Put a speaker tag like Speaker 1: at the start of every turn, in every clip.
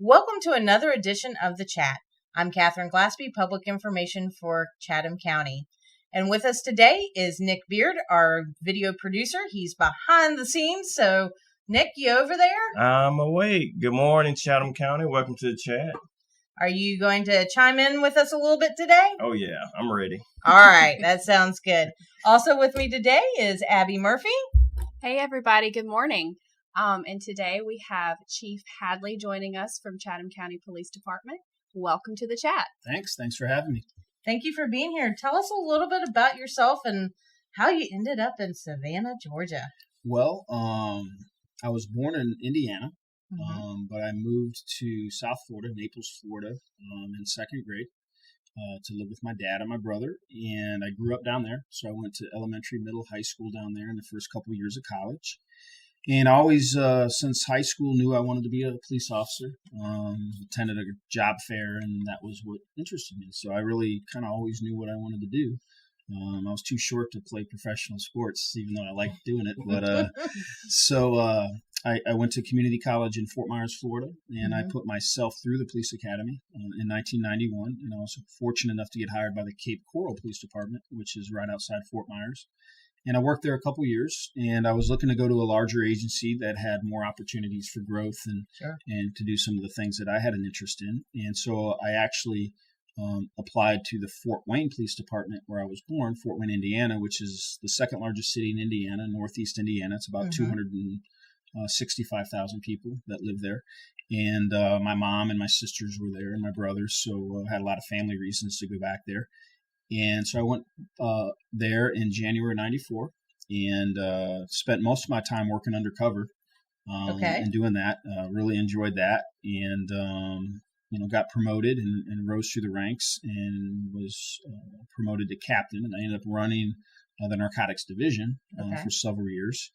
Speaker 1: Welcome to another edition of The Chat. I'm Catherine Glaspie, Public Information for Chatham County. And with us today is Nick Beard, our video producer. He's behind the scenes. So, Nick, you over there?
Speaker 2: I'm awake. Good morning, Chatham County. Welcome to The Chat.
Speaker 1: Are you going to chime in with us a little bit today?
Speaker 2: Oh, yeah. I'm ready.
Speaker 1: All right. That sounds good. Also with me today is Abby Murphy.
Speaker 3: Hey, everybody. Good morning. And today we have Chief Hadley joining us from Chatham County Police Department. Welcome to The Chat.
Speaker 4: Thanks for having me.
Speaker 1: Thank you for being here. Tell us a little bit about yourself and how you ended up in Savannah, Georgia.
Speaker 4: Well, I was born in Indiana, but I moved to South Florida, Naples, Florida, in second grade to live with my dad and my brother. And I grew up down there. So I went to elementary, middle, high school down there in the first couple of years of college. And I always, since high school, knew I wanted to be a police officer. Attended a job fair, and that was what interested me. So I really kind of always knew what I wanted to do. I was too short to play professional sports, even though I liked doing it. But so I went to community college in Fort Myers, Florida, and I put myself through the police academy in 1991. And I was fortunate enough to get hired by the Cape Coral Police Department, which is right outside Fort Myers. And I worked there a couple years, and I was looking to go to a larger agency that had more opportunities for growth and to do some of the things that I had an interest in. And so I actually applied to the Fort Wayne Police Department where I was born, Fort Wayne, Indiana, which is the second largest city in Indiana, northeast Indiana. It's about 265,000 people that live there. And my mom and my sisters were there and my brothers, so I had a lot of family reasons to go back there. And so I went there in January 94 and spent most of my time working undercover and doing that. Really enjoyed that and, got promoted and rose through the ranks and was promoted to captain. And I ended up running the narcotics division for several years,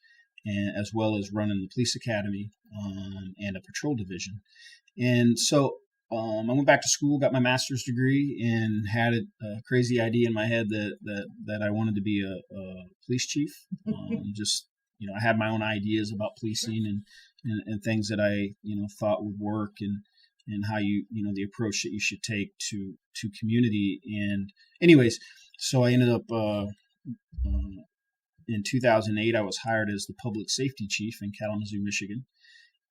Speaker 4: and as well as running the police academy and a patrol division. And so I went back to school, got my master's degree, and had a crazy idea in my head that I wanted to be a police chief. I had my own ideas about policing and things that I, thought would work and how the approach that you should take to community. And anyways, so I ended up in 2008, I was hired as the public safety chief in Kalamazoo, Michigan.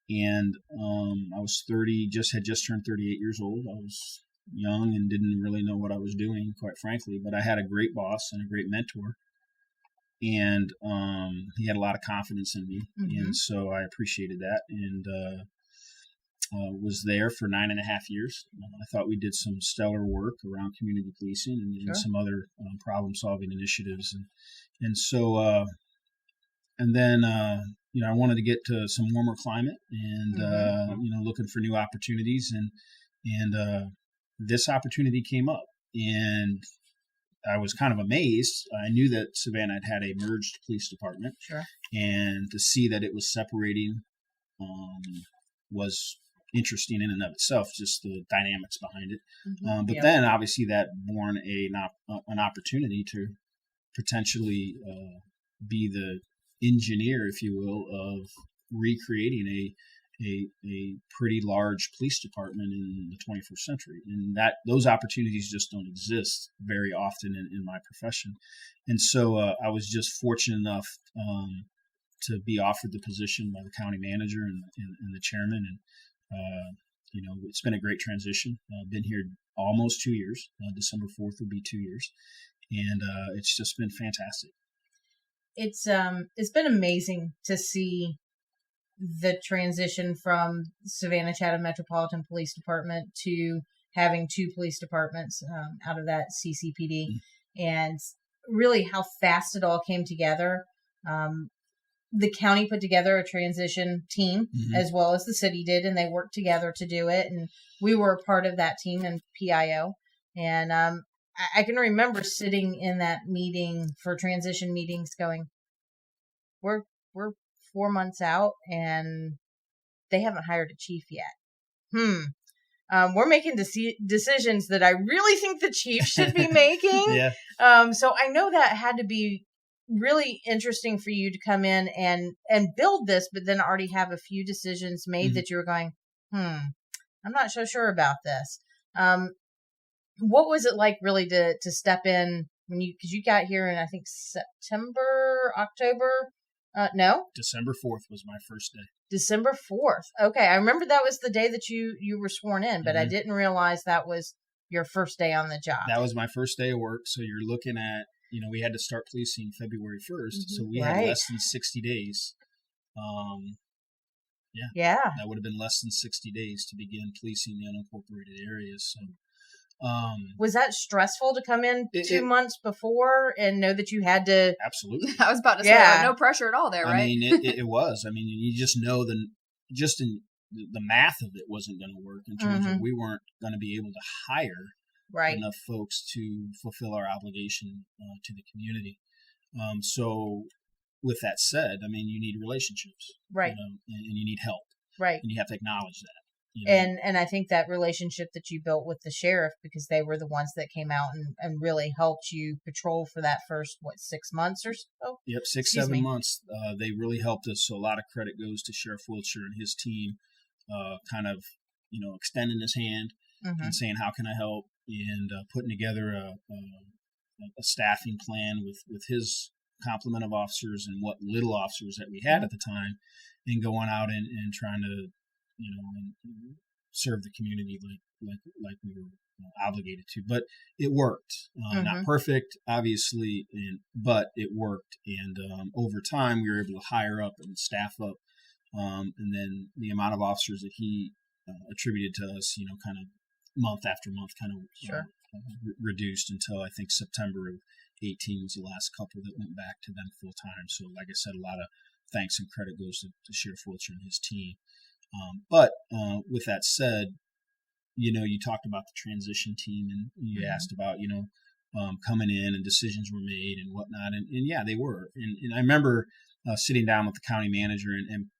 Speaker 4: And I was had just turned 38 years old. I was young and didn't really know what I was doing, quite frankly. But I had a great boss and a great mentor. And he had a lot of confidence in me. And so I appreciated that and was there for 9.5 years. I thought we did some stellar work around community policing and some other problem-solving initiatives. And so and then I wanted to get to some warmer climate and, looking for new opportunities. And this opportunity came up. And I was kind of amazed. I knew that Savannah had a merged police department. And to see that it was separating was interesting in and of itself, just the dynamics behind it. But then, obviously, that born an opportunity to potentially be the engineer, if you will, of recreating a pretty large police department in the 21st century. And those opportunities just don't exist very often in my profession. And so I was just fortunate enough to be offered the position by the county manager and the chairman. And, it's been a great transition. I've been here almost 2 years. December 4th will be 2 years. And it's just been fantastic.
Speaker 1: It's been amazing to see the transition from Savannah Chatham Metropolitan Police Department to having two police departments out of that CCPD, and really how fast it all came together. The county put together a transition team as well as the city did, and they worked together to do it. And we were a part of that team in PIO. And I can remember sitting in that meeting for transition meetings going, we're 4 months out and they haven't hired a chief yet. We're making decisions that I really think the chief should be making. So I know that had to be really interesting for you to come in and build this, but then already have a few decisions made that you were going, I'm not so sure about this. What was it like really to step in when because you got here in, I think, September, October? No?
Speaker 4: December 4th was my first day.
Speaker 1: December 4th. Okay. I remember that was the day that you were sworn in, but I
Speaker 4: Mm-hmm.
Speaker 1: didn't realize that was your first day on the job.
Speaker 4: That was my first day of work. So you're looking at, we had to start policing February 1st. So we had
Speaker 1: Right.
Speaker 4: less than 60 days.
Speaker 1: Yeah.
Speaker 4: That would have been less than 60 days to begin policing the unincorporated areas. So,
Speaker 1: Was that stressful to come in 2 months before and know that you had to?
Speaker 4: Absolutely.
Speaker 3: I was about to say,
Speaker 1: Yeah.
Speaker 3: no pressure at all there, right?
Speaker 4: I mean, it was. I mean, you just know just in the math of it wasn't going to work in terms of we weren't going to be able to hire
Speaker 1: Right.
Speaker 4: enough folks to fulfill our obligation to the community. So with that said, I mean, you need relationships,
Speaker 1: Right.
Speaker 4: and you need help,
Speaker 1: Right.
Speaker 4: and you have to acknowledge that.
Speaker 1: And I think that relationship that you built with the sheriff, because they were the ones that came out and really helped you patrol for that first, 6 months or so?
Speaker 4: Yep, 7 months. They really helped us. So a lot of credit goes to Sheriff Wiltshire and his team, kind of, extending his hand and saying, how can I help? And putting together a staffing plan with his complement of officers and what little officers that we had at the time, and going out and trying to, serve the community like we were obligated to. But it worked. Not perfect, obviously, but it worked. And over time, we were able to hire up and staff up. And then the amount of officers that he attributed to us, kind of month after month, kind of reduced until I think September of 18 was the last couple that went back to them full time. So, like I said, a lot of thanks and credit goes to Sheriff Wiltshire and his team. But with that said, you talked about the transition team, and you asked about, coming in and decisions were made and whatnot. And yeah, they were. And I remember sitting down with the county manager and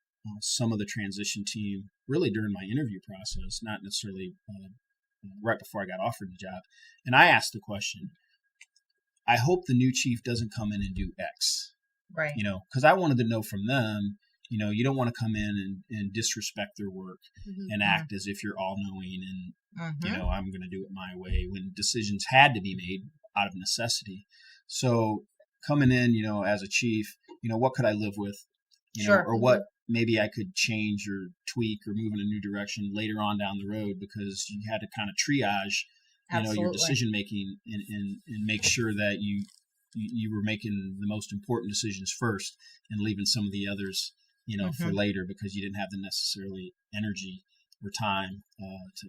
Speaker 4: some of the transition team really during my interview process, not necessarily right before I got offered the job. And I asked the question, I hope the new chief doesn't come in and do X.
Speaker 1: Right.
Speaker 4: Because I wanted to know from them, you don't want to come in and disrespect their work and act as if you're all knowing and, I'm going to do it my way when decisions had to be made out of necessity. So coming in, as a chief, what could I live with, or what maybe I could change or tweak or move in a new direction later on down the road, because you had to kind of triage, your decision making and make sure that you were making the most important decisions first and leaving some of the others, for later, because you didn't have the necessarily energy or time to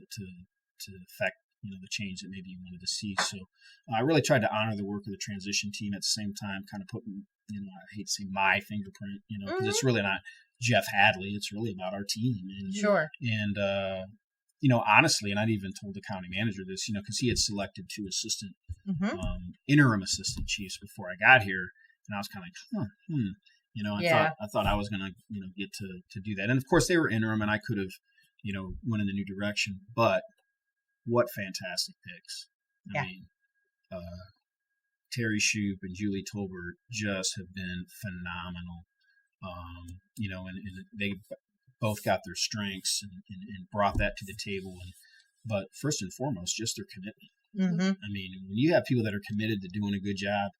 Speaker 4: affect, the change that maybe you wanted to see. So I really tried to honor the work of the transition team at the same time, kind of putting, I hate to say my fingerprint, because it's really not Jeff Hadley. It's really about our team. And, And, honestly, and I'd even told the county manager this, because he had selected 2 assistant, interim assistant chiefs before I got here. And I was kind of like, I thought I was going to, get to do that. And of course they were interim and I could have, went in a new direction, but what fantastic picks. I mean, Terry Shoup and Julie Tolbert just have been phenomenal. And they both got their strengths and brought that to the table. But first and foremost, just their commitment. I mean, when you have people that are committed to doing a good job,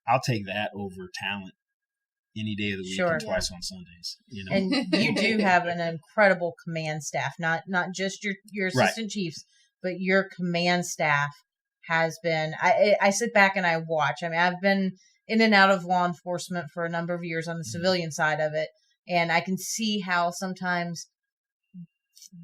Speaker 4: I'll take that over talent any day of the week and twice on Sundays.
Speaker 1: And you do have an incredible command staff, not just your assistant chiefs, but your command staff has been. I sit back and I watch. I mean, I've been in and out of law enforcement for a number of years on the civilian side of it, and I can see how sometimes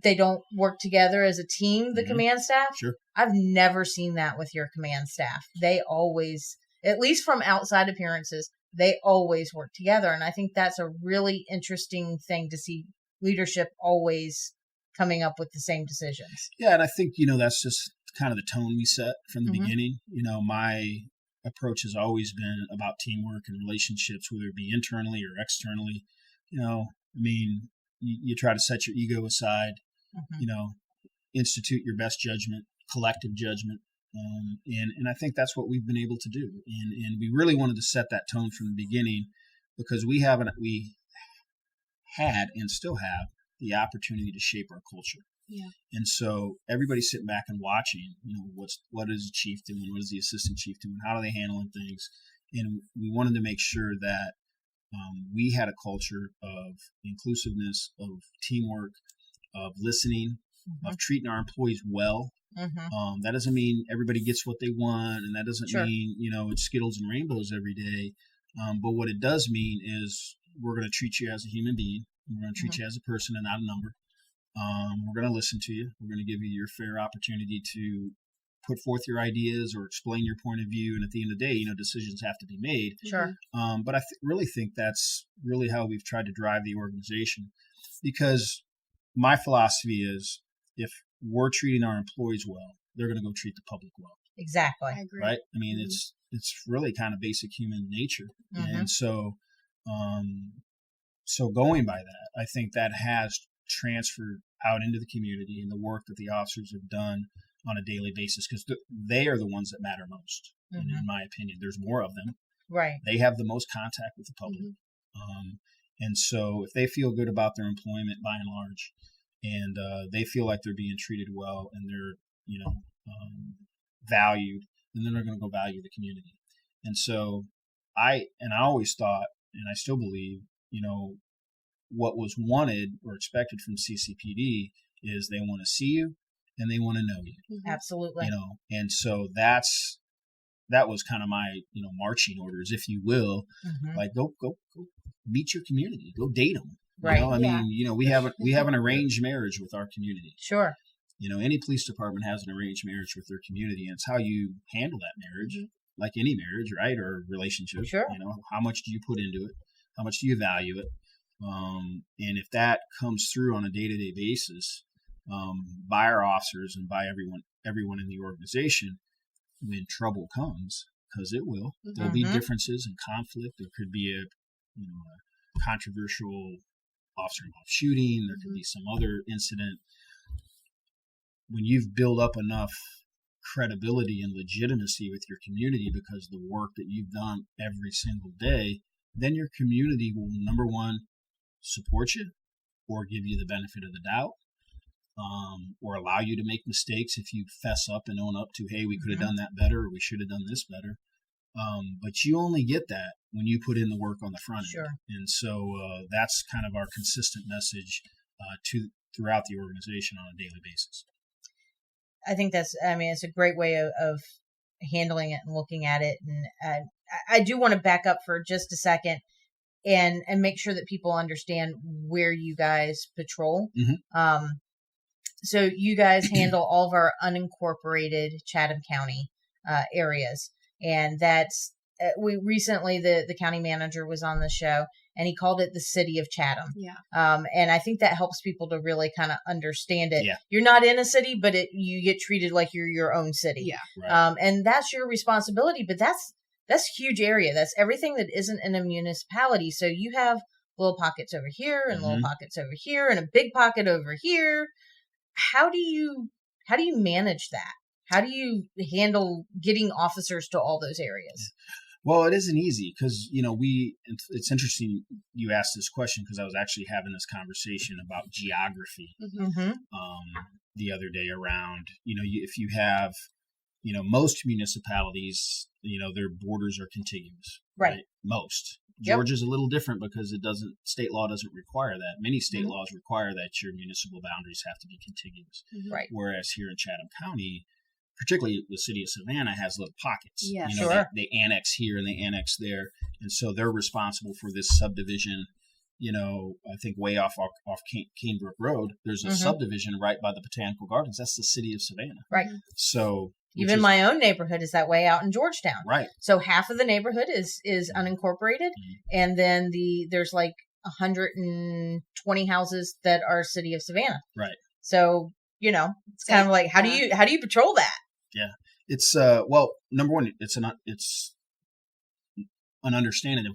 Speaker 1: they don't work together as a team, the command staff.
Speaker 4: Sure.
Speaker 1: I've never seen that with your command staff. They always, at least from outside appearances, they always work together. And I think that's a really interesting thing to see, leadership always coming up with the same decisions.
Speaker 4: Yeah, and I think, that's just kind of the tone we set from the beginning. My approach has always been about teamwork and relationships, whether it be internally or externally. You try to set your ego aside, institute your best judgment, collective judgment. And I think that's what we've been able to do. And we really wanted to set that tone from the beginning, because we had and still have the opportunity to shape our culture.
Speaker 3: Yeah.
Speaker 4: And so everybody's sitting back and watching, what is the chief doing? What is the assistant chief doing? How are they handling things? And we wanted to make sure that we had a culture of inclusiveness, of teamwork, of listening, of treating our employees well. That doesn't mean everybody gets what they want, and that doesn't mean, it's Skittles and rainbows every day. But what it does mean is we're going to treat you as a human being. We're going to treat you as a person and not a number. We're going to listen to you. We're going to give you your fair opportunity to put forth your ideas or explain your point of view. And at the end of the day, decisions have to be made.
Speaker 1: Sure.
Speaker 4: But I really think that's really how we've tried to drive the organization, because my philosophy is if we're treating our employees well, they're going to go treat the public well.
Speaker 1: Exactly.
Speaker 3: I agree.
Speaker 4: Right. I mean, it's really kind of basic human nature. And so going by that, I think that has transferred out into the community and the work that the officers have done on a daily basis, because they are the ones that matter most. And in my opinion, there's more of them.
Speaker 1: Right.
Speaker 4: They have the most contact with the public. And so if they feel good about their employment by and large, and they feel like they're being treated well and they're, valued, then they're going to go value the community. And so I always thought, and I still believe, what was wanted or expected from CCPD is they want to see you and they want to know you.
Speaker 1: Absolutely.
Speaker 4: And so that was kind of my, marching orders, if you will, like go meet your community, go date them.
Speaker 1: Right.
Speaker 4: I mean, we have an arranged marriage with our community.
Speaker 1: Sure.
Speaker 4: Any police department has an arranged marriage with their community, and it's how you handle that marriage, like any marriage, right? Or relationship.
Speaker 1: Sure.
Speaker 4: How much do you put into it? How much do you value it? And if that comes through on a day-to-day basis, by our officers and by everyone in the organization, when trouble comes, because it will, there'll be differences and conflict. There could be a controversial officer-involved shooting. There could be some other incident. When you've built up enough credibility and legitimacy with your community because of the work that you've done every single day, then your community will, number one, support you or give you the benefit of the doubt, or allow you to make mistakes if you fess up and own up to, hey, we could have done that better, or we should have done this better. But you only get that when you put in the work on the front end. And so that's kind of our consistent message throughout the organization on a daily basis.
Speaker 1: I think it's a great way of handling it and looking at it. And I do want to back up for just a second and make sure that people understand where you guys patrol. So you guys handle all of our unincorporated Chatham County areas. And that's, we recently, the county manager was on the show and he called it the city of Chatham.
Speaker 3: Yeah.
Speaker 1: And I think that helps people to really kind of understand it.
Speaker 4: Yeah.
Speaker 1: You're not in a city, but you get treated like you're your own city.
Speaker 3: Yeah.
Speaker 4: Right.
Speaker 1: And that's your responsibility, but that's a huge area. That's everything that isn't in a municipality. So you have little pockets over here and little pockets over here and a big pocket over here. How do you manage that? How do you handle getting officers to all those areas?
Speaker 4: Well, it isn't easy because, it's interesting you asked this question because I was actually having this conversation about geography the other day around, if you have, most municipalities, their borders are contiguous.
Speaker 1: Right.
Speaker 4: Most.
Speaker 1: Yep.
Speaker 4: Georgia's a little different because state law doesn't require that. Many state laws require that your municipal boundaries have to be contiguous.
Speaker 1: Right.
Speaker 4: Whereas here in Chatham County, particularly the city of Savannah, has little pockets.
Speaker 3: Yeah,
Speaker 1: sure.
Speaker 4: They annex here and they annex there. And so they're responsible for this subdivision, I think way off Canebrook Road. There's a subdivision right by the Botanical Gardens. That's the city of Savannah.
Speaker 1: Right.
Speaker 4: So
Speaker 1: even my own neighborhood is that way out in Georgetown.
Speaker 4: Right.
Speaker 1: So half of the neighborhood is unincorporated. And then there's like 120 houses that are city of Savannah.
Speaker 4: Right.
Speaker 1: So, it's kind of like, how do you patrol that?
Speaker 4: Yeah. It's, well, number one, it's an understanding of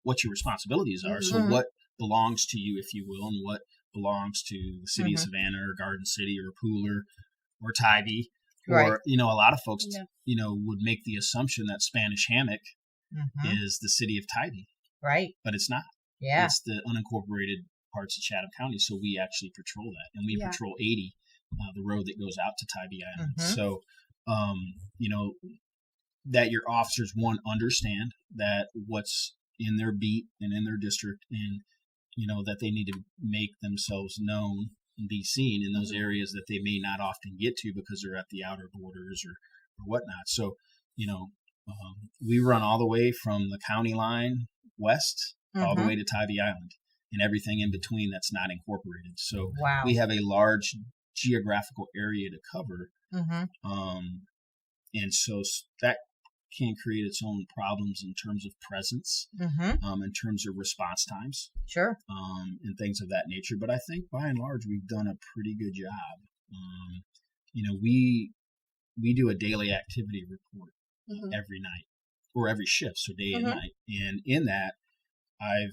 Speaker 4: what your responsibilities are. So what belongs to you, if you will, and what belongs to the city of Savannah or Garden City or Pooler or Tybee.
Speaker 1: Right.
Speaker 4: Or, a lot of folks, would make the assumption that Spanish Hammock is the city of Tybee.
Speaker 1: Right.
Speaker 4: But it's not.
Speaker 1: Yeah.
Speaker 4: It's the unincorporated parts of Chatham County, so we actually patrol that, and we
Speaker 3: Yeah.
Speaker 4: patrol 80, the road that goes out to Tybee Island.
Speaker 1: Mhm.
Speaker 4: So, you know, that your officers, one, understand that what's in their beat and in their district, and, you know, that they need to make themselves known and be seen in those areas that they may not often get to because they're at the outer borders or whatnot. So, you know, we run all the way from the county line west all the
Speaker 1: Mhm.
Speaker 4: way to Tybee Island and everything in between that's not incorporated. So
Speaker 1: Wow.
Speaker 4: we have a large geographical area to cover.
Speaker 1: Mm-hmm.
Speaker 4: And so that can create its own problems in terms of presence,
Speaker 1: Mm-hmm.
Speaker 4: in terms of response times,
Speaker 1: Sure.
Speaker 4: and things of that nature. But I think by and large, we've done a pretty good job. You know, we do a daily activity report every night or every shift, so day and night. And in that, I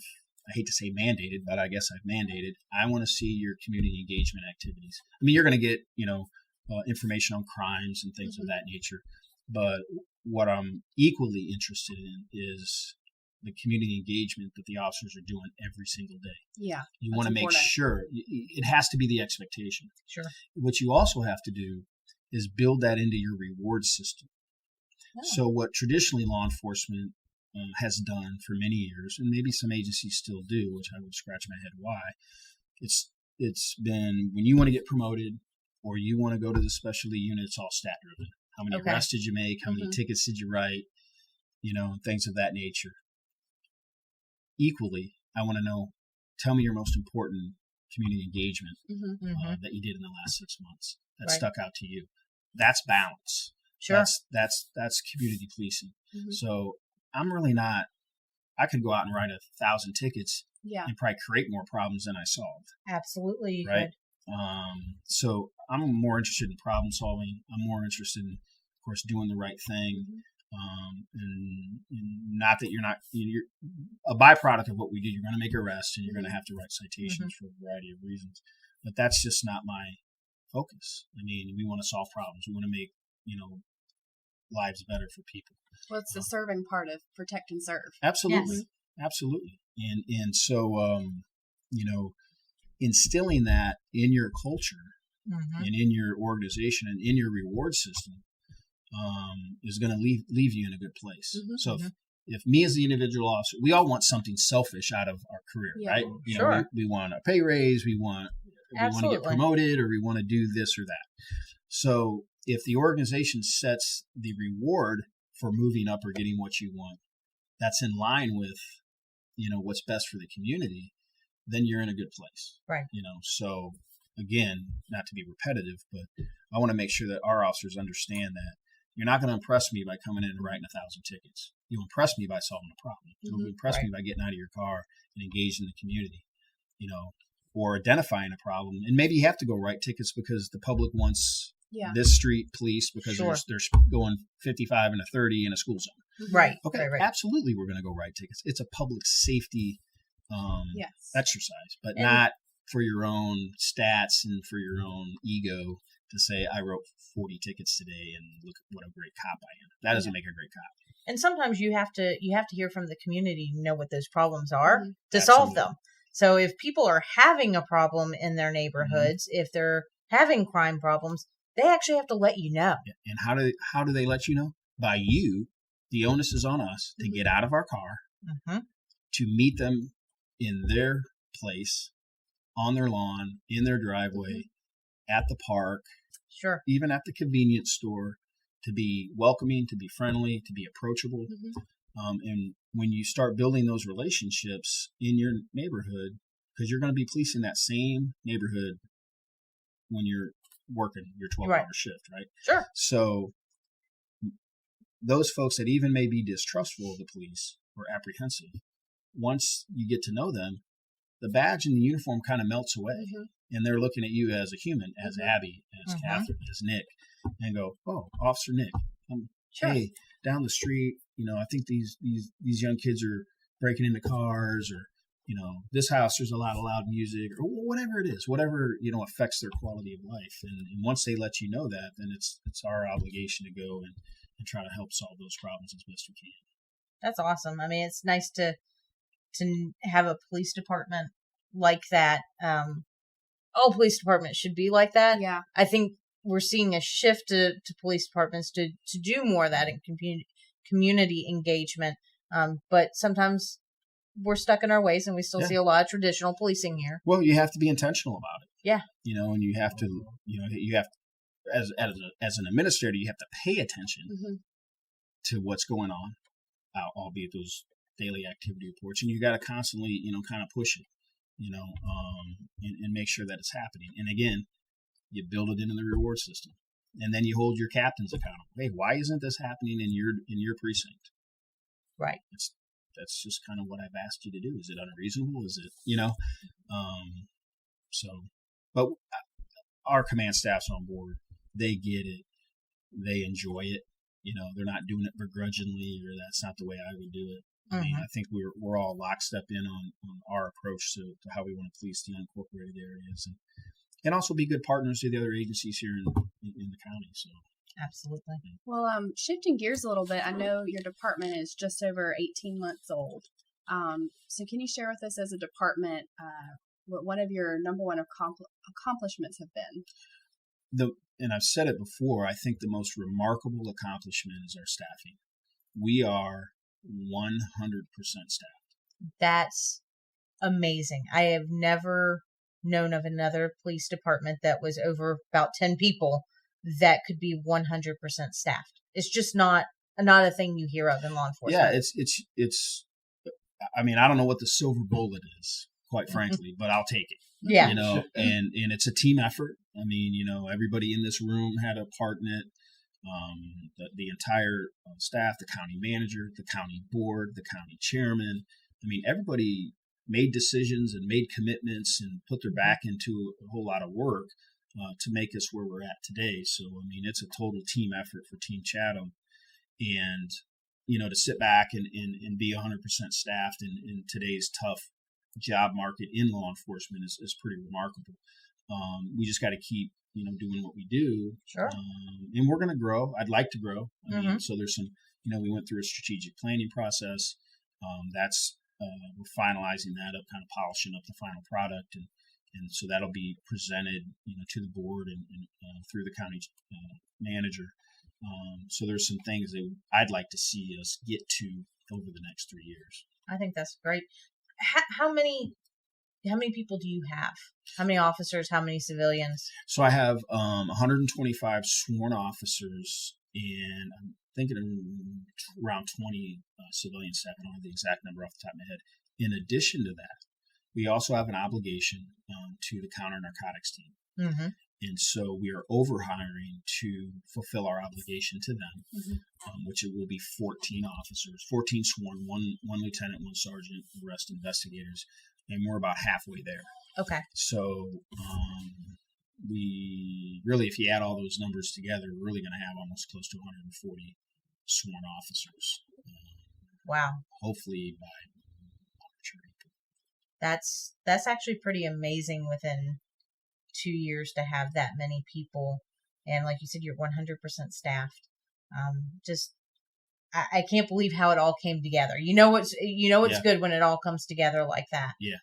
Speaker 4: hate to say mandated, but I guess I've mandated, I want to see your community engagement activities. I mean, you're going to get, you know, information on crimes and things of that nature. But what I'm equally interested in is the community engagement that the officers are doing every single day.
Speaker 3: Yeah.
Speaker 4: You
Speaker 3: that's
Speaker 4: want to make
Speaker 3: important.
Speaker 4: sure it has to be the expectation.
Speaker 1: Sure.
Speaker 4: What you also have to do is build that into your reward system.
Speaker 1: Oh.
Speaker 4: So what traditionally law enforcement has done for many years, and maybe some agencies still do, which I would scratch my head why, it's been when you want to get promoted or you want to go to the specialty unit, it's all stat driven. How many
Speaker 1: Okay.
Speaker 4: arrests did you make? How many tickets did you write? You know, things of that nature. Equally, I want to know, tell me your most important community engagement
Speaker 1: Mm-hmm.
Speaker 4: that you did in the last 6 months that
Speaker 1: Right.
Speaker 4: stuck out to you. That's balance.
Speaker 1: Sure.
Speaker 4: That's community policing.
Speaker 3: Mhm.
Speaker 4: So I'm really not. I could go out and write 1,000 tickets
Speaker 3: Yeah.
Speaker 4: and probably create more problems than I solved.
Speaker 1: Absolutely. You
Speaker 4: Right.
Speaker 1: could.
Speaker 4: So I'm more interested in problem solving. I'm more interested in, of course, doing the right thing. And not that you're a byproduct of what we do. You're going to make arrests and you're going to have to write citations for a variety of reasons. But that's just not my focus. I mean, we want to solve problems. We want to make, you know, lives better for people.
Speaker 3: Well, it's the serving part of protect and serve.
Speaker 4: Absolutely. Absolutely. And so, you know, instilling that in your culture
Speaker 1: Mm-hmm.
Speaker 4: and in your organization and in your reward system is going to leave you in a good place. So if me as the individual officer, we all want something selfish out of our career,
Speaker 3: Yeah.
Speaker 4: right? You
Speaker 1: Sure.
Speaker 4: know, we want a pay raise, we want to get
Speaker 1: Absolutely.
Speaker 4: promoted, or we want to do this or that. So if the organization sets the reward for moving up or getting what you want, that's in line with, you know, what's best for the community, then you're in a good place.
Speaker 1: Right.
Speaker 4: You know, so again, not to be repetitive, but I want to make sure that our officers understand that you're not going to impress me by coming in and writing 1,000 tickets. You'll impress me by solving a problem. You'll impress me by getting out of your car and engaged in the community, you know, or identifying a problem. And maybe you have to go write tickets because the public wants this street policed because
Speaker 1: Sure.
Speaker 4: they're going 55 and a 30 in a school zone.
Speaker 1: Right.
Speaker 4: Okay,
Speaker 1: Right.
Speaker 4: absolutely, we're going to go write tickets. It's a public safety
Speaker 3: Yes.
Speaker 4: exercise, but
Speaker 1: And-
Speaker 4: not for your own stats and for your own ego to say, I wrote 40 tickets today and look what a great cop I am. That doesn't make a great cop.
Speaker 1: And sometimes you have to hear from the community to know what those problems are
Speaker 3: Mhm.
Speaker 1: to solve
Speaker 4: Absolutely.
Speaker 1: them. So if people are having a problem in their neighborhoods, if they're having crime problems, they actually have to let you know.
Speaker 4: Yeah. And how do they let you know? By you. The onus is on us to get out of our car,
Speaker 1: Mm-hmm.
Speaker 4: to meet them in their place, on their lawn, in their driveway, at the park,
Speaker 1: Sure.
Speaker 4: even at the convenience store, to be welcoming, to be friendly, to be approachable. And when you start building those relationships in your neighborhood, because you're going to be policing that same neighborhood when you're working your 12-hour shift, right?
Speaker 1: Sure.
Speaker 4: So those folks that even may be distrustful of the police or apprehensive, once you get to know them, the badge and the uniform kind of melts away. And they're looking at you as a human, as Abby, as Catherine, as Nick, and go, "Oh, Officer Nick,
Speaker 1: Sure.
Speaker 4: hey, down the street, you know, I think these young kids are breaking into cars, or, you know, this house there's a lot of loud music, or whatever it is, whatever, you know, affects their quality of life." And once they let you know that, then it's our obligation to go and try to help solve those problems as best we can.
Speaker 1: That's awesome. I mean, it's nice to have a police department like that. All police departments should be like that.
Speaker 3: Yeah.
Speaker 1: I think we're seeing a shift to police departments to do more of that in community engagement. But sometimes we're stuck in our ways, and we still see a lot of traditional policing here.
Speaker 4: Well, you have to be intentional about it.
Speaker 1: Yeah.
Speaker 4: And you have to, as an administrator, you have to pay attention to what's going on, albeit those daily activity reports, and you got to constantly, kind of push it, and make sure that it's happening. And again, you build it into the reward system, and then you hold your captains accountable. Hey, why isn't this happening in your precinct?
Speaker 1: Right.
Speaker 4: That's just kind of what I've asked you to do. Is it unreasonable? Is it, but our command staff's on board. They get it. They enjoy it. They're not doing it begrudgingly, or that's not the way I would do it. I mean, I think we're all lockstep in on our approach to how we want to police the unincorporated areas, and also be good partners to the other agencies here in the county. So.
Speaker 1: Absolutely.
Speaker 3: Well, shifting gears a little bit, I know your department is just over 18 months old. So can you share with us as a department what one of your number one accomplishments have been?
Speaker 4: And I've said it before, I think the most remarkable accomplishment is our staffing. We are 100% staffed.
Speaker 1: That's amazing. I have never known of another police department that was over about 10 people that could be 100% staffed. It's just not a thing you hear of in law enforcement.
Speaker 4: Yeah, it's. I mean, I don't know what the silver bullet is, quite frankly, but I'll take it.
Speaker 1: Yeah,
Speaker 4: and it's a team effort. I mean, everybody in this room had a part in it. The entire staff, the county manager, the county board, the county chairman. I mean, everybody made decisions and made commitments and put their back into a whole lot of work to make us where we're at today. So, I mean, it's a total team effort for Team Chatham. And, to sit back and be 100% staffed in today's tough job market in law enforcement is pretty remarkable. We just got to keep, doing what we do.
Speaker 1: Sure.
Speaker 4: And we're going to grow. I'd like to grow. I mean, so there's some, we went through a strategic planning process. We're finalizing that up, kind of polishing up the final product. And so that'll be presented, to the board and through the county manager. So there's some things that I'd like to see us get to over the next 3 years.
Speaker 1: I think that's great. How many people do you have? How many officers? How many civilians?
Speaker 4: So I have 125 sworn officers, and I'm thinking around 20 civilian staff. I don't have the exact number off the top of my head. In addition to that, we also have an obligation to the counter narcotics team.
Speaker 1: Mm-hmm.
Speaker 4: And so we are over-hiring to fulfill our obligation to them, which it will be 14 officers, 14 sworn, one lieutenant, one sergeant, the rest investigators, and we're about halfway there.
Speaker 1: Okay.
Speaker 4: So we really, if you add all those numbers together, we're really going to have almost close to 140 sworn officers.
Speaker 1: Wow.
Speaker 4: Hopefully by maturity.
Speaker 1: That's actually pretty amazing within 2 years to have that many people, and like you said, you're 100% staffed. I can't believe how it all came together. It's good when it all comes together like that.
Speaker 4: Yeah.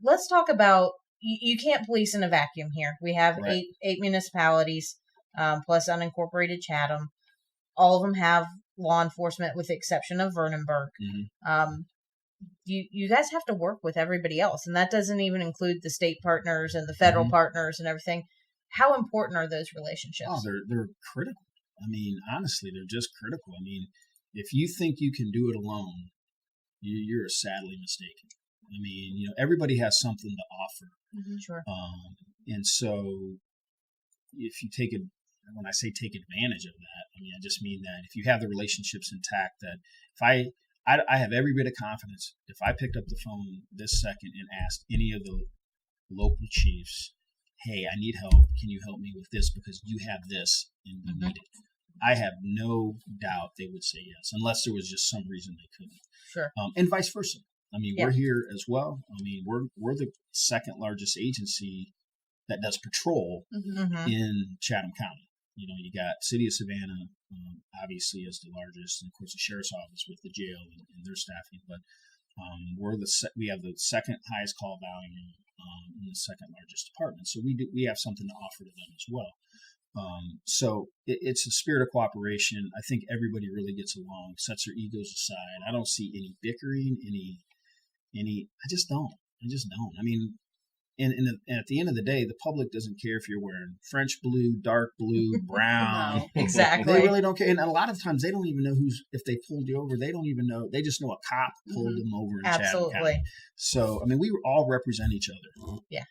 Speaker 1: Let's talk about you can't police in a vacuum here. We have
Speaker 4: Right.
Speaker 1: eight municipalities plus unincorporated Chatham. All of them have law enforcement with the exception of Vernonburg.
Speaker 4: Mm-hmm.
Speaker 1: You guys have to work with everybody else, and that doesn't even include the state partners and the federal partners and everything. How important are those relationships?
Speaker 4: Oh, they're critical. I mean, honestly, they're just critical. I mean, if you think you can do it alone, you're sadly mistaken. I mean, everybody has something to offer.
Speaker 1: Mm-hmm. Sure.
Speaker 4: And so if you when I say take advantage of that, I mean, I just mean that if you have the relationships intact, that if I have every bit of confidence. If I picked up the phone this second and asked any of the local chiefs, hey, I need help. Can you help me with this? Because you have this and we need it. I have no doubt they would say yes, unless there was just some reason they couldn't.
Speaker 1: Sure.
Speaker 4: And vice versa. I mean, we're here as well. I mean, we're the second largest agency that does patrol in Chatham County. You got City of Savannah, obviously as the largest, and of course the Sheriff's Office with the jail and their staffing. But We have the second highest call volume in the second largest department, so we have something to offer to them as well. So it's a spirit of cooperation. I think everybody really gets along, sets their egos aside. I don't see any bickering, I just don't. I mean, and at the end of the day, the public doesn't care if you're wearing French blue, dark blue, brown.
Speaker 3: No.
Speaker 1: Exactly.
Speaker 4: They really don't care. And a lot of times they don't even know if they pulled you over. They don't even know. They just know a cop pulled them over in Chatham County. So, I mean, we all represent each other.
Speaker 1: Yeah.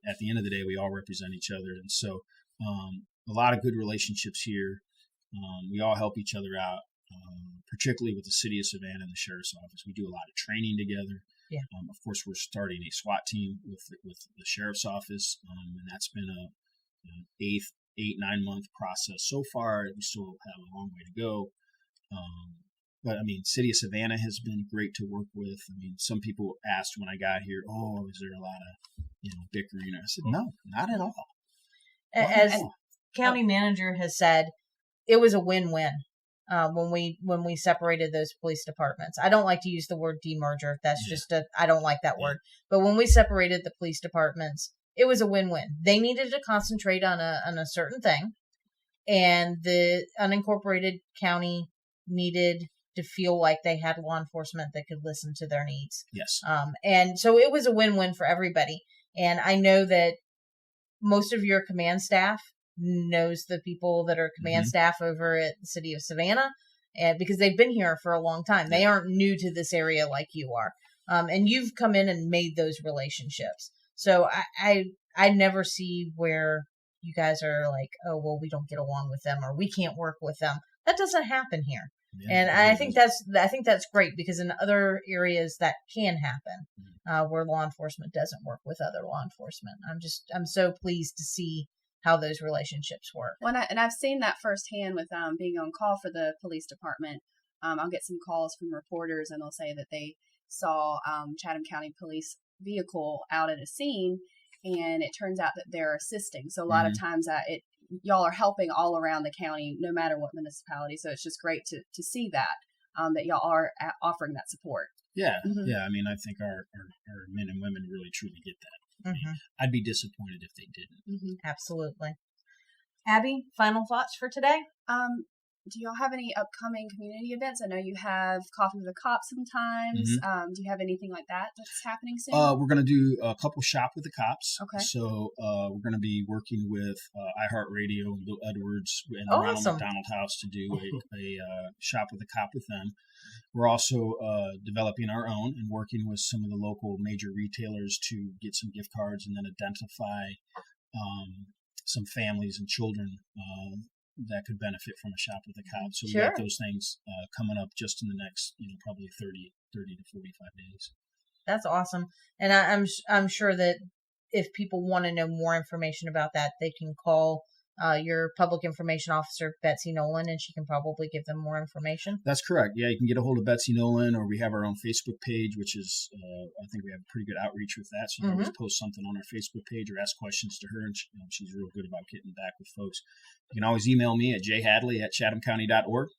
Speaker 4: At the end of the day, we all represent each other. And so a lot of good relationships here. We all help each other out, particularly with the city of Savannah and the sheriff's office. We do a lot of training together.
Speaker 1: Yeah.
Speaker 4: Of course, we're starting a SWAT team with the sheriff's office, and that's been an 8-9 month process so far. We still have a long way to go. But I mean, city of Savannah has been great to work with. I mean, some people asked when I got here, "Oh, is there a lot of bickering?" I said, "No, not at all."
Speaker 1: As county manager has said, it was a win-win. When we separated those police departments. I don't like to use the word demerger. That's just I don't like that word. But when we separated the police departments, it was a win-win. They needed to concentrate on a certain thing, and the unincorporated county needed to feel like they had law enforcement that could listen to their needs.
Speaker 4: Yes.
Speaker 1: And so it was a win-win for everybody. And I know that most of your command staff knows the people that are command staff over at the city of Savannah, and because they've been here for a long time. They aren't new to this area like you are. And you've come in and made those relationships. So I never see where you guys are like, oh, well, we don't get along with them or we can't work with them. That doesn't happen here. Yeah, and I think that's great, because in other areas that can happen, where law enforcement doesn't work with other law enforcement. I'm so pleased to see how those relationships work.
Speaker 3: And I've seen that firsthand with being on call for the police department. I'll get some calls from reporters, and they'll say that they saw Chatham County Police vehicle out at a scene, and it turns out that they're assisting. So a lot of times y'all are helping all around the county, no matter what municipality. So it's just great to see that y'all are offering that support.
Speaker 4: Yeah, yeah. I mean, I think our men and women really truly get that. I mean, I'd be disappointed if they didn't.
Speaker 1: Absolutely. Abby, final thoughts for today?
Speaker 3: Do y'all have any upcoming community events? I know you have Coffee with the Cops sometimes. Do you have anything like that that's happening soon?
Speaker 4: We're going to do a couple Shop with the Cops.
Speaker 3: Okay.
Speaker 4: So we're going to be working with iHeartRadio and Bill Edwards and the Ronald McDonald House to do a Shop with the Cop with them. We're also developing our own and working with some of the local major retailers to get some gift cards and then identify some families and children that could benefit from a Shop with the Cop. So we got those things coming up just in the next, probably 30 to 45 days.
Speaker 1: That's awesome. And I'm sure that if people want to know more information about that, they can call your public information officer, Betsy Nolan, and she can probably give them more information. That's correct. Yeah, you can get a hold of Betsy Nolan, or we have our own Facebook page, which is, I think we have pretty good outreach with that. So you can always post something on our Facebook page or ask questions to her, and she's real good about getting back with folks. You can always email me at jhadley@chathamcounty.org.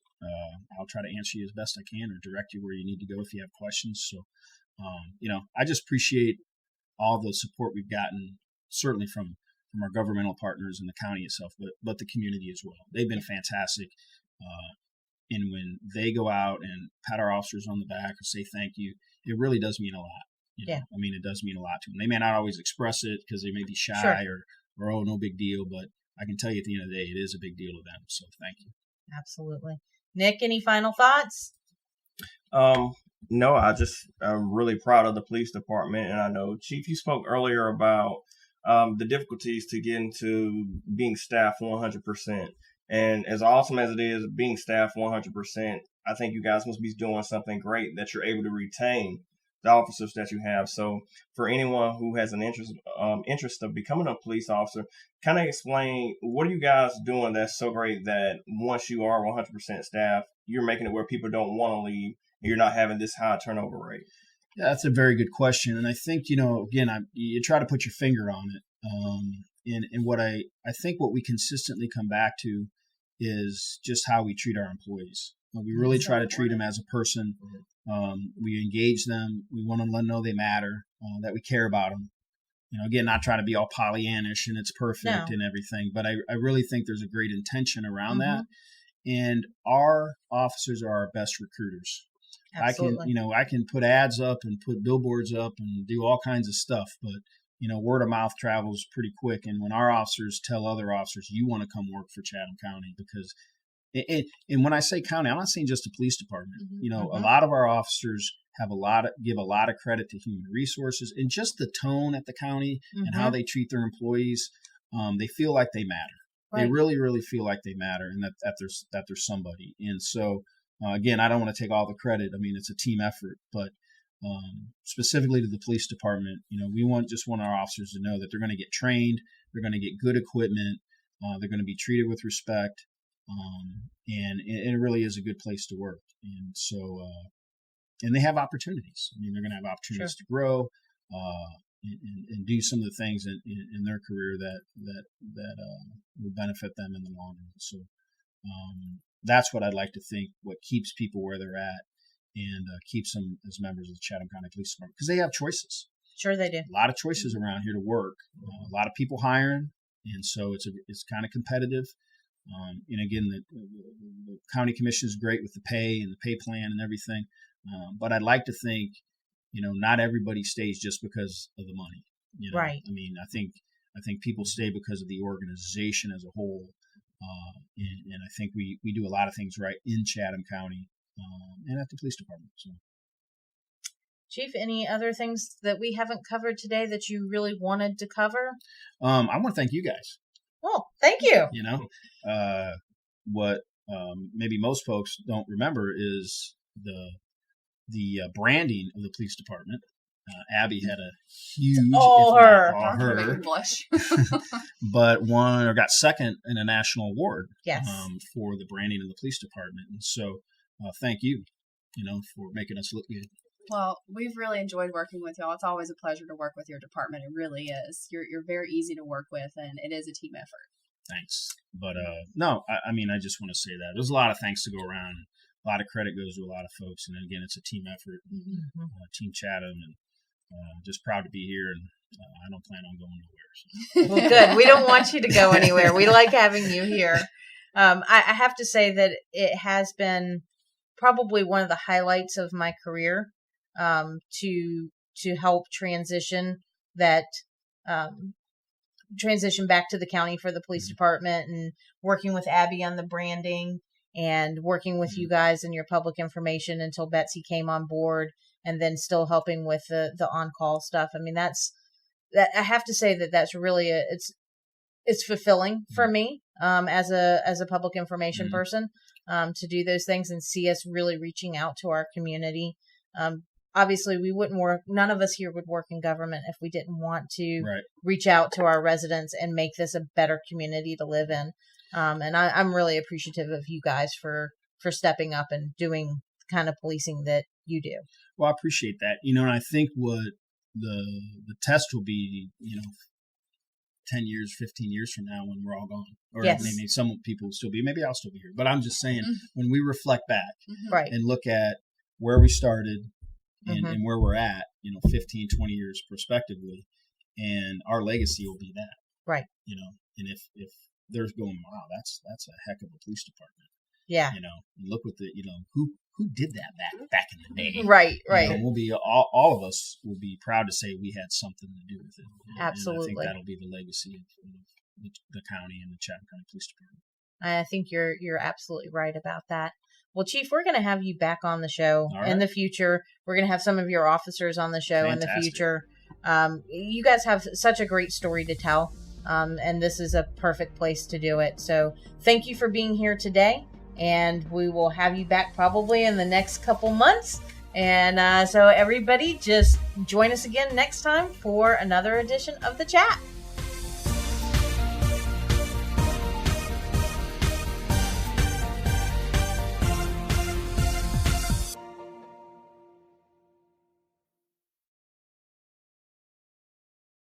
Speaker 1: I'll try to answer you as best I can or direct you where you need to go if you have questions. So, I just appreciate all the support we've gotten, certainly from our governmental partners and the county itself, but the community as well. They've been fantastic. And when they go out and pat our officers on the back or say thank you, it really does mean a lot. I mean, it does mean a lot to them. They may not always express it because they may be shy or, oh, no big deal. But I can tell you at the end of the day, it is a big deal to them. So thank you. Absolutely. Nick, any final thoughts?
Speaker 2: No, I'm really proud of the police department. And I know, Chief, you spoke earlier about the difficulties to get into being staffed 100%. And as awesome as it is being staffed 100%, I think you guys must be doing something great that you're able to retain the officers that you have. So for anyone who has an interest of becoming a police officer, kind of explain, what are you guys doing that's so great that once you are 100% staffed, you're making it where people don't want to leave and you're not having this high turnover rate?
Speaker 4: Yeah, that's a very good question. And I think, again, you try to put your finger on it. And what I think what we consistently come back to is just how we treat our employees. We really try to treat them as a person. We engage them. We want to let them know they matter, that we care about them. Again, not trying to be all Pollyannish and it's perfect and everything, but I really think there's a great intention around that. And our officers are our best recruiters.
Speaker 1: Absolutely.
Speaker 4: I can put ads up and put billboards up and do all kinds of stuff, but word of mouth travels pretty quick. And when our officers tell other officers, you want to come work for Chatham County, because and when I say county, I'm not saying just the police department. A lot of our officers give a lot of credit to human resources and just the tone at the county and how they treat their employees. They feel like they matter. Right. They really, really feel like they matter, and that there's somebody. And so, again, I don't want to take all the credit. I mean, it's a team effort, but specifically to the police department, we want our officers to know that they're going to get trained, they're going to get good equipment, they're going to be treated with respect, and it really is a good place to work. And so, and they have opportunities. I mean, they're going to have opportunities to grow and do some of the things in their career that will benefit them in the long run. So that's what I'd like to think, what keeps people where they're at and keeps them as members of the Chatham County Police Department, because they have choices.
Speaker 1: Sure they do.
Speaker 4: A lot of choices around here to work. A lot of people hiring, and so it's kind of competitive. And again, the county commission is great with the pay and the pay plan and everything. But I'd like to think, not everybody stays just because of the money.
Speaker 1: Right.
Speaker 4: I mean, I think people stay because of the organization as a whole. And I think we do a lot of things right in Chatham County and at the police department. So,
Speaker 1: Chief, any other things that we haven't covered today that you really wanted to cover?
Speaker 4: I want to thank you guys.
Speaker 1: Well, thank you.
Speaker 4: What maybe most folks don't remember is the branding of the police department. Abby had a huge
Speaker 3: her blush,
Speaker 4: but won or got second in a national award.
Speaker 1: Yes.
Speaker 4: For the branding of the police department. And so, thank you, for making us look good.
Speaker 3: Well, we've really enjoyed working with y'all. It's always a pleasure to work with your department. It really is. You're very easy to work with, and it is a team effort.
Speaker 4: Thanks. But no, I mean, I just want to say that there's a lot of thanks to go around. A lot of credit goes to a lot of folks, and again, it's a team effort. Team Chatham, and just proud to be here, and I don't plan on going nowhere. So.
Speaker 1: Well, good. We don't want you to go anywhere. We like having you here. I have to say that it has been probably one of the highlights of my career to help transition back to the county for the police department, and working with Abby on the branding, and working with you guys and your public information until Betsy came on board, and then still helping with the on-call stuff. I mean, that I have to say that's really it's fulfilling for me as a public information person to do those things and see us really reaching out to our community. Obviously, we wouldn't work. None of us here would work in government if we didn't want to reach out to our residents and make this a better community to live in. And I'm really appreciative of you guys for stepping up and doing the kind of policing that you do.
Speaker 4: Well, I appreciate that. And I think what the test will be, 10 years, 15 years from now when we're all gone. Or maybe some people will still be. Maybe I'll still be here. But I'm just saying, when we reflect back and look at where we started and where we're at, 15, 20 years prospectively, and our legacy will be that. Right. And if they're going, wow, that's a heck of a police department. Yeah. And look what who did that back in the day. Right. We'll be all of us will be proud to say we had something to do with it. Absolutely. And I think that'll be the legacy of the county and the Chatham County Police Department.
Speaker 1: I think you're absolutely right about that. Well, Chief, we're going to have you back on the show in the future. We're going to have some of your officers on the show in the future. You guys have such a great story to tell, and this is a perfect place to do it. So thank you for being here today, and we will have you back probably in the next couple months. And so everybody just join us again next time for another edition of The Chat.